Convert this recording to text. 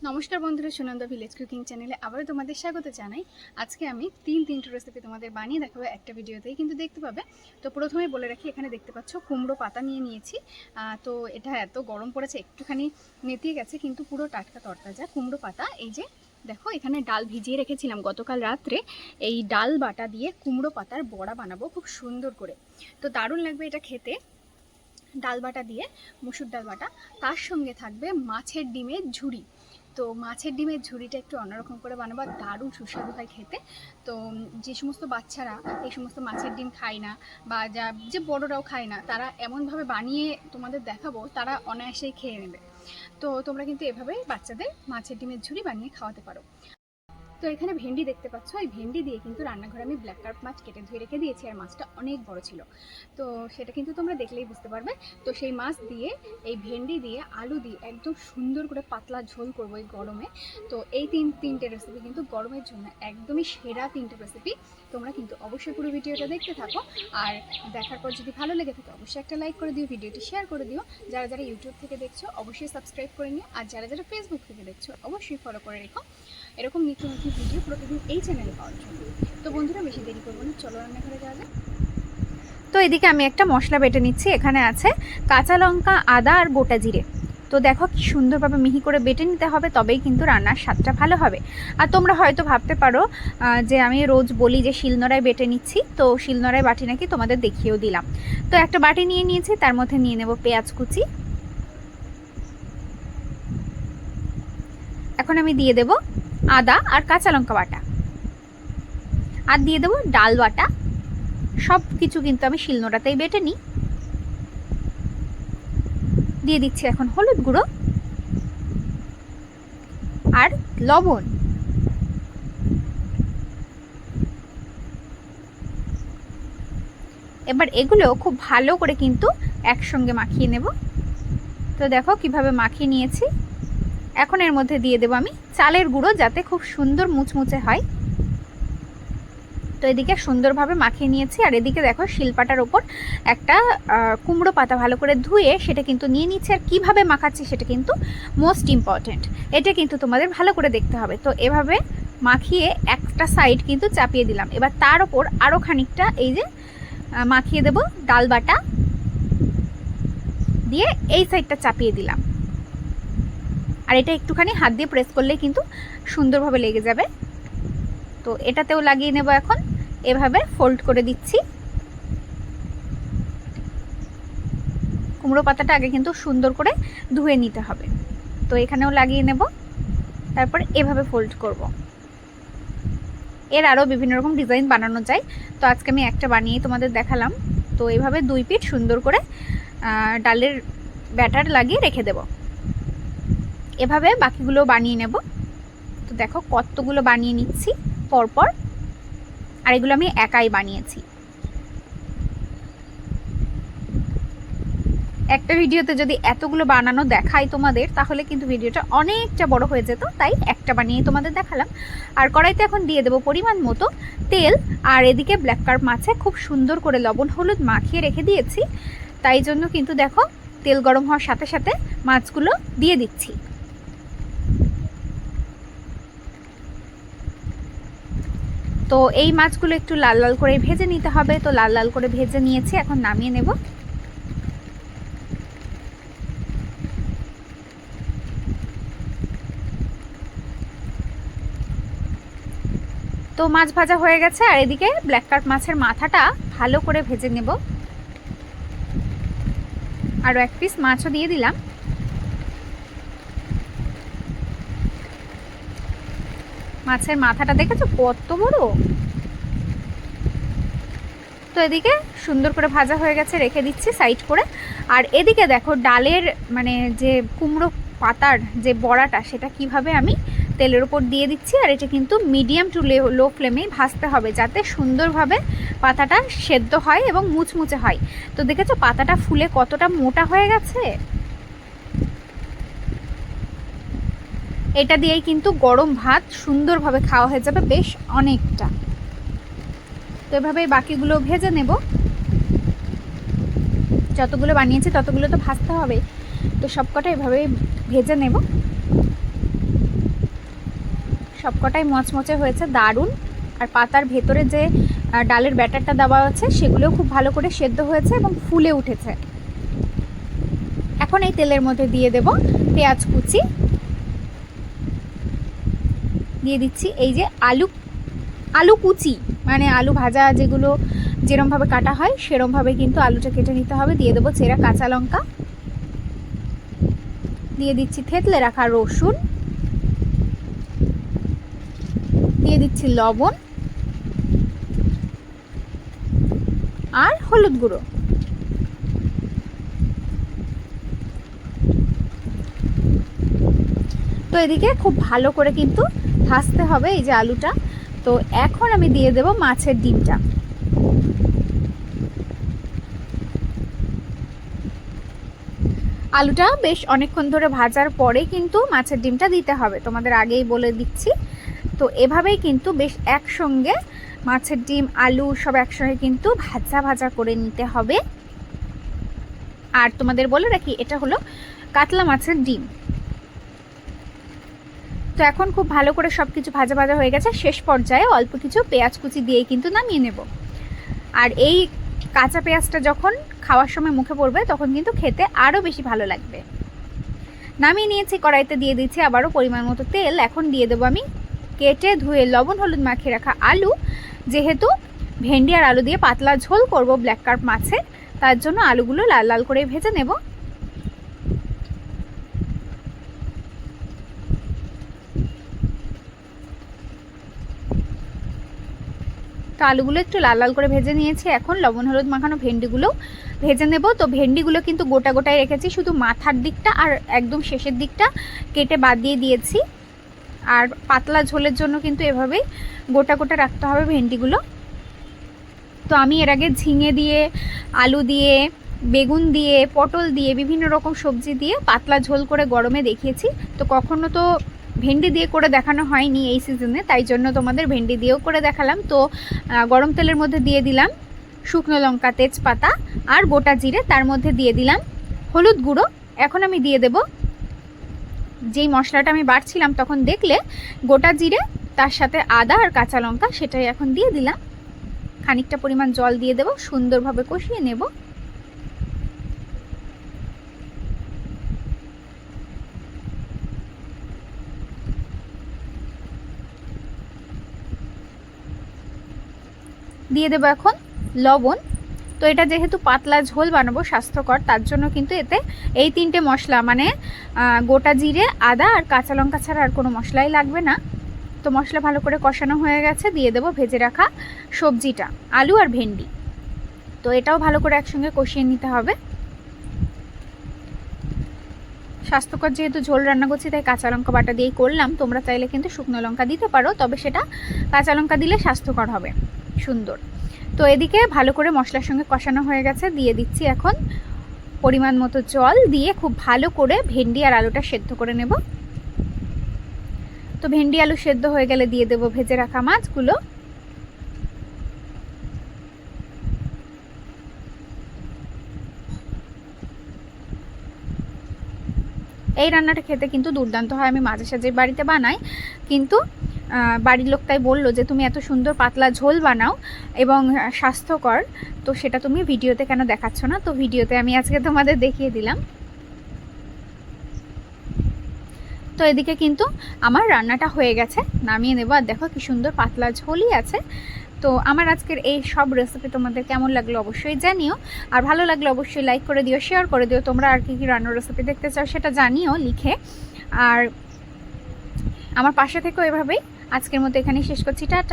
নমস্কার বন্ধুরা, Sunanda village cooking চ্যানেলে আবারও তোমাদের স্বাগত জানাই। আজকে আমি তিনটে রেসিপি তোমাদের বানিয়ে দেখাবো একটা ভিডিওতেই কিন্তু দেখতে পাবে। তো প্রথমেই বলে রাখি, এখানে দেখতে পাচ্ছ কুমড়ো পাতা নিয়ে নিয়েছি। তো এটা এত গরম পড়েছে, একটুখানি নেতিয়ে গেছে, কিন্তু পুরো টাটকা তরতাজা কুমড়ো পাতা। এই যে দেখো, এখানে ডাল ভিজিয়ে রেখেছিলাম গতকাল রাত্রে। এই ডাল বাটা দিয়ে কুমড়ো পাতার বড়া বানাবো খুব সুন্দর করে, তো দারুণ লাগবে এটা খেতে। ডাল বাটা দিয়ে মুসুর ডাল বাটা, তার সঙ্গে থাকবে মাছের ডিমের ঝুড়ি। তো মাছের ডিমের ঝুড়িটা একটু অন্যরকম করে বানাবো, দারুণ সুস্বাদু হয় খেতে। তো যে সমস্ত বাচ্চারা এই সমস্ত মাছের ডিম খায় না, বা যে বড়রাও খায় না, তারা এমনভাবে বানিয়ে তোমাদের দেখাবো, তারা অনায়াসেই খেয়ে নেবে। তো তোমরা কিন্তু এভাবেই বাচ্চাদের মাছের ডিমের ঝুড়ি বানিয়ে খাওয়াতে পারো। তো এখানে ভেন্ডি দেখতে পাচ্ছ, এই ভেন্ডি দিয়ে কিন্তু রান্নাঘরে আমি ব্ল্যাক কার্প মাছ কেটে ধুয়ে রেখে দিয়েছি, আর মাছটা অনেক বড় ছিল, তো সেটা কিন্তু তোমরা দেখলেই বুঝতে পারবে। তো সেই মাছ দিয়ে, এই ভেন্ডি দিয়ে, আলু দিয়ে একদম সুন্দর করে পাতলা ঝোল করবো এই গরমে। তো এই তিনটে রেসিপি কিন্তু গরমের জন্য একদমই সেরা তিনটে রেসিপি। তোমরা কিন্তু অবশ্যই পুরো ভিডিওটা দেখতে থাকো, আর দেখার পর যদি ভালো লেগে থাকে অবশ্যই একটা লাইক করে দিও, ভিডিওটি শেয়ার করে দিও। যারা যারা ইউটিউব থেকে দেখছো অবশ্যই সাবস্ক্রাইব করে নিও, আর যারা যারা ফেসবুক থেকে দেখছো অবশ্যই ফলো করে রেখো এরকম নিত্য নতুন ভিডিও প্রতিদিন এই চ্যানেলে পাওয়ার জন্য। তো বন্ধুরা, বেশি দেরি করবো না, চলো রান্নাঘরে যাওয়া যাক। তো এদিকে আমি একটা মশলা বেটে নিচ্ছি। এখানে আছে কাঁচা লঙ্কা, আদা আর গোটা জিরে। তো দেখো কি সুন্দরভাবে মিহি করে বেটে নিতে হবে, তবেই কিন্তু রান্নার স্বাদটা ভালো হবে। আর তোমরা হয়তো ভাবতে পারো যে আমি রোজ বলি যে শিলনোড়ায় বেটে নিচ্ছি, তো শিলনোড়ায় বাটি নাকি তোমাদের দেখিয়েও দিলাম। তো একটা বাটি নিয়ে নিয়েছি, তার মধ্যে নিয়ে নেব পেঁয়াজ কুচি। এখন আমি দিয়ে দেব আদা আর কাঁচা লঙ্কা বাটা, আর দিয়ে দেবো ডাল বাটা। সব কিছু কিন্তু আমি শিলনোড়াতেই বেটে নিই। দিয়ে দিচ্ছি এখন হলুদ গুঁড়ো আর লবণ। এবার এগুলো খুব ভালো করে কিন্তু একসঙ্গে মাখিয়ে নেব। তো দেখো কিভাবে মাখিয়ে নিয়েছি। এখন এর মধ্যে দিয়ে দেবো আমি চালের গুঁড়ো, যাতে খুব সুন্দর মুচমুচে হয়। তো এদিকে সুন্দরভাবে মাখিয়ে নিয়েছি, আর এদিকে দেখো শিলপাটার ওপর একটা কুমড়ো পাতা ভালো করে ধুয়ে সেটা কিন্তু নিয়ে নিচ্ছি। আর কীভাবে মাখাচ্ছি সেটা কিন্তু মোস্ট ইম্পর্টেন্ট, এটা কিন্তু তোমাদের ভালো করে দেখতে হবে। তো এভাবে মাখিয়ে একটা সাইড কিন্তু চাপিয়ে দিলাম। এবার তার ওপর আরও খানিকটা এই যে মাখিয়ে দেব ডাল বাটা দিয়ে, এই সাইডটা চাপিয়ে দিলাম। আর এটা একটুখানি হাত দিয়ে প্রেস করলেই কিন্তু সুন্দরভাবে লেগে যাবে। তো এটাতেও লাগিয়ে নেব। এখন এভাবে ফোল্ড করে দিচ্ছি। কুমড়ো পাতাটা আগে কিন্তু সুন্দর করে ধুয়ে নিতে হবে। তো এখানেও লাগিয়ে নেব, তারপর এভাবে ফোল্ড করব। এর আরও বিভিন্ন রকম ডিজাইন বানানো যায়, তো আজকে আমি একটা বানিয়ে তোমাদের দেখালাম। তো এভাবে দুই পিঠ সুন্দর করে ডালের ব্যাটার লাগিয়ে রেখে দেব। এভাবে বাকিগুলো বানিয়ে নেব। তো দেখো কতগুলো বানিয়ে নিচ্ছি পরপর, আর এগুলো আমি একাই বানিয়েছি। একটা ভিডিওতে যদি এতগুলো বানানো দেখাই তোমাদের, তাহলে কিন্তু ভিডিওটা অনেকটা বড় হয়ে যেত, তাই একটা বানিয়ে তোমাদের দেখালাম। আর কড়াইতে এখন দিয়ে দেবো পরিমাণ মতো তেল, আর এদিকে ব্ল্যাক কার্প মাছে খুব সুন্দর করে লবণ হলুদ মাখিয়ে রেখে দিয়েছি, তাই জন্য কিন্তু দেখো তেল গরম হওয়ার সাথে সাথে মাছগুলো দিয়ে দিচ্ছি। তো এই মাছগুলো একটু লাল লাল করে ভেজে নিতে হবে। তো লাল লাল করে ভেজে নিয়েছি, এখন নামিয়ে নেব। তো মাছ ভাজা হয়ে গেছে, আর এদিকে ব্ল্যাক কার্প মাছের মাথাটা ভালো করে ভেজে নেব। আরও এক পিস মাছও দিয়ে দিলাম। মাছের মাথাটা দেখেছো কত বড়। তো এদিকে সুন্দর করে ভাজা হয়ে গেছে, রেখে দিচ্ছি সাইড করে। আর এদিকে দেখো ডালের মানে যে কুমড়ো পাতার যে বড়াটা, সেটা কিভাবে আমি তেলের উপর দিয়ে দিচ্ছি। আর এটা কিন্তু মিডিয়াম টু লো ফ্লেমেই ভাজতে হবে, যাতে সুন্দরভাবে পাতাটা সেদ্ধ হয় এবং মুচমুচে হয়। তো দেখেছো পাতাটা ফুলে কতটা মোটা হয়ে গেছে। এটা দিয়েই কিন্তু গরম ভাত সুন্দরভাবে খাওয়া হয়ে যাবে বেশ অনেকটা। তো এভাবেই বাকিগুলো ভেজে নেব। যতগুলো বানিয়েছি ততগুলো তো ভাজতে হবে, তো সবকটা এভাবেই ভেজে নেব। সবকটাই মচমচে হয়েছে, দারুণ। আর পাতার ভেতরে যে ডালের ব্যাটারটা দেওয়া আছে সেগুলোও খুব ভালো করে সেদ্ধ হয়েছে এবং ফুলে উঠেছে। এখন এই তেলের মধ্যে দিয়ে দেব পেঁয়াজ কুচি, দিয়ে দিচ্ছি এই যে আলু কুচি, মানে আলু ভাজা যেগুলো যেরমভাবে কাটা হয় সেরমভাবে কিন্তু আলুটা কেটে নিতে হবে। দিয়ে দেবো চেরা কাঁচা লঙ্কা, দিয়ে দিচ্ছি থেতলে রাখা রসুন, দিয়ে দিচ্ছি লবণ আর হলুদ গুঁড়ো। তো এদিকে খুব ভালো করে কিন্তু ভাজতে হবে এই যে আলুটা। তো এখন আমি দিয়ে দেব মাছের ডিমটা। আলুটা বেশ অনেকক্ষণ ধরে ভাজার পরে কিন্তু মাছের ডিমটা দিতে হবে, তোমাদের আগেই বলে দিচ্ছি। তো এভাবেই কিন্তু বেশ একসঙ্গে মাছের ডিম আলু সব একসঙ্গে কিন্তু ভাজা ভাজা করে নিতে হবে। আর তোমাদের বলে রাখি এটা হলো কাতলা মাছের ডিম। তো এখন খুব ভালো করে সব কিছু ভাজা ভাজা হয়ে গেছে, শেষ পর্যায়ে অল্প কিছু পেঁয়াজ কুচি দিয়ে কিন্তু নামিয়ে নেব। আর এই কাঁচা পেঁয়াজটা যখন খাওয়ার সময় মুখে পড়বে তখন কিন্তু খেতে আরও বেশি ভালো লাগবে। নামিয়ে নিয়েছি, কড়াইতে দিয়ে দিচ্ছি আবারও পরিমাণ মতো তেল। এখন দিয়ে দেবো আমি কেটে ধুয়ে লবণ হলুদ মাখিয়ে রাখা আলু। যেহেতু ভেন্ডি আর আলু দিয়ে পাতলা ঝোল করব ব্ল্যাক কার্প মাছের, তার জন্য আলুগুলো লাল লাল করে ভেজে নেব। তো আলুগুলো একটু লাল লাল করে ভেজে নিয়েছি। এখন লবণ হলুদ মাখানো ভেন্ডিগুলো ভেজে নেব। তো ভেন্ডিগুলো কিন্তু গোটা গোটাই রেখেছি, শুধু মাথার দিকটা আর একদম শেষের দিকটা কেটে বাদ দিয়ে দিয়েছি। আর পাতলা ঝোলের জন্য কিন্তু এভাবেই গোটা গোটা রাখতে হবে ভেন্ডিগুলো। তো আমি এর আগে ঝিঙে দিয়ে, আলু দিয়ে, বেগুন দিয়ে, পটল দিয়ে, বিভিন্ন রকম সবজি দিয়ে পাতলা ঝোল করে গরমে দেখিয়েছি। তো কখনো তো ভেন্ডি দিয়ে করে দেখানো হয়নি এই সিজনে, তাই জন্য তোমাদের ভেন্ডি দিয়েও করে দেখালাম। তো গরম তেলের মধ্যে দিয়ে দিলাম শুকনো লঙ্কা, তেজপাতা আর গোটা জিরে, তার মধ্যে দিয়ে দিলাম হলুদ গুঁড়ো। এখন আমি দিয়ে দেব যেই মশলাটা আমি বাটছিলাম তখন দেখলে গোটা জিরে, তার সাথে আদা আর কাঁচা লঙ্কা, সেটাই এখন দিয়ে দিলাম। খানিকটা পরিমাণ জল দিয়ে দেব, সুন্দরভাবে কষিয়ে নেব। দিয়ে দেবো এখন লবণ। তো এটা যেহেতু পাতলা ঝোল বানাবো স্বাস্থ্যকর, তার জন্য কিন্তু এতে এই তিনটে মশলা মানে গোটা জিরে, আদা আর কাঁচা লঙ্কা ছাড়া আর কোনো মশলাই লাগবে না। তো মশলা ভালো করে কষানো হয়ে গেছে, দিয়ে দেবো ভেজে রাখা সবজিটা, আলু আর ভেন্ডি। তো এটাও ভালো করে একসঙ্গে কষিয়ে নিতে হবে। স্বাস্থ্যকর যেহেতু ঝোল রান্না করছি তাই কাঁচা লঙ্কা বাটা দিয়েই করলাম। তোমরা চাইলে কিন্তু শুকনো লঙ্কা দিতে পারো, তবে সেটা কাঁচা লঙ্কা দিলে স্বাস্থ্যকর হবে সুন্দর। তো এদিকে ভালো করে মশলার সঙ্গে কষানো হয়ে গেছে, দিয়ে দিচ্ছি এখন পরিমাণ মতো জল, দিয়ে খুব ভালো করে ভেন্ডি আর আলুটা সেদ্ধ করে নেব। তো ভেন্ডি আলু সেদ্ধ হয়ে গেলে দিয়ে দেবো ভেজে রাখা মাছগুলো। এই রান্নাটা খেতে কিন্তু দুর্দান্ত হয়। আমি মাঝে সাঝে বাড়িতে বানাই, কিন্তু বাড়ির লোক তাই বললো যে তুমি এত সুন্দর পাতলা ঝোল বানাও এবং স্বাস্থ্যকর, তো সেটা তুমি ভিডিওতে কেন দেখাচ্ছ না? তো ভিডিওতে আমি আজকে তোমাদের দেখিয়ে দিলাম। তো এদিকে কিন্তু আমার রান্নাটা হয়ে গেছে, নামিয়ে নেব। আর দেখো কি সুন্দর পাতলা ঝোলই আছে। তো আমার আজকের এই সব রেসিপি তোমাদের কেমন লাগলো অবশ্যই জানিও। আর ভালো লাগলে অবশ্যই লাইক করে দিও, শেয়ার করে দিও। তোমরা আর কি রান্নার রেসিপি দেখতে চাও সেটা জানিও লিখে। আর আমার পাশে থেকেও এভাবেই। আজকের মতো এখানেই শেষ করছি, টাটা।